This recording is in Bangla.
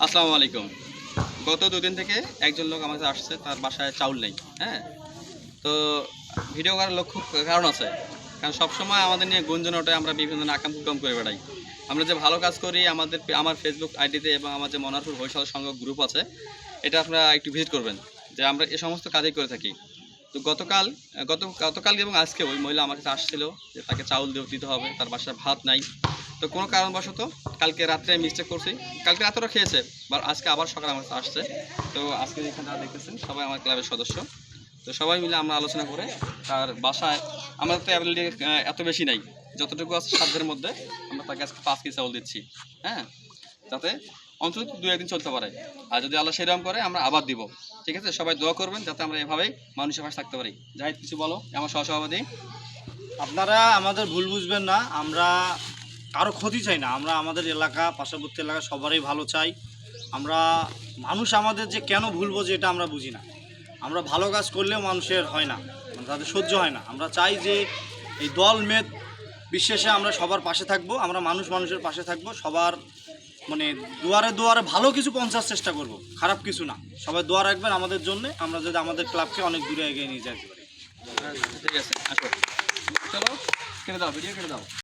আসসালামু আলাইকুম। গত ২ দিন থেকে একজন লোক আমার কাছে আসছে, তার বাসায় চাউল নেই। হ্যাঁ? তো ভিডিও করার লক্ষ্য কারণ আছে। কারণ সবসময় আমাদের নিয়ে গুঞ্জন ওঠে, আমরা বিভিন্ন আকাম-কুকাম করে বেড়াই। আমরা যে ভালো কাজ করি আমার ফেসবুক আইডিতে এবং আমার যে মনোহরপুর বরিশাল সংঘ গ্রুপ আছে, এটা আপনারা একটু ভিজিট করবেন। যে আমরা এ সমস্ত কাজই করে থাকি। তো গতকাল এবং আজকে ওই মহিলা আমার কাছে আসছিল যে তাকে চাউল দিতে হবে, তার বাসায় ভাত নাই। তো কোনো কারণবশত কালকে রাত্রে মিস্টেক করছি, কালকে রাতেরও খেয়েছে, আজকে আবার সকালে আমার কাছে আসছে। তো আজকে এখানে যারা দেখতেছেন সবাই আমার ক্লাবের সদস্য। তো সবাই মিলে আমরা আলোচনা করে তার বাসায়, আমাদের তো অ্যাবিলিটি এত বেশি নাই, যতটুকু আছে সাধ্যের মধ্যে আমরা তাকে আজকে 5 কেজি চাউল দিচ্ছি। হ্যাঁ, যাতে অন্তত 2-1 দিন চলতে পারে। আর যদি আল্লাহ সেরকম করে আমরা আবার দিব। ঠিক আছে, সবাই দোয়া করবেন যাতে আমরা এভাবেই মানুষের পাশে থাকতে পারি। জাহিদ, কিছু বলো, আমার সহসভাপতি। আপনারা আমাদের ভুল বুঝবেন না, আমরা কারো ক্ষতি চাই না। আমরা আমাদের এলাকা, পার্শ্ববর্তী এলাকা সবারই ভালো চাই। আমরা মানুষ আমাদের যে কেন ভুলবো যে এটা আমরা বুঝি না। আমরা ভালো কাজ করলেও মানুষের হয় না, মানে তাদের সহ্য হয় না। আমরা চাই যে এই দল মেদ বিশ্বাসে আমরা সবার পাশে থাকবো, আমরা মানুষের পাশে থাকবো, সবার মানে দুয়ারে দুয়ারে ভালো কিছু পৌঁছার চেষ্টা করব, খারাপ কিছু না। সবাই দোয়া রাখবেন আমাদের জন্য, আমরা যদি আমাদের ক্লাবকে অনেক দূরে এগিয়ে নিয়ে যেতে পারি। ঠিক আছে, আসো, চলো, কেটে দাও, ভিডিও কেটে দাও।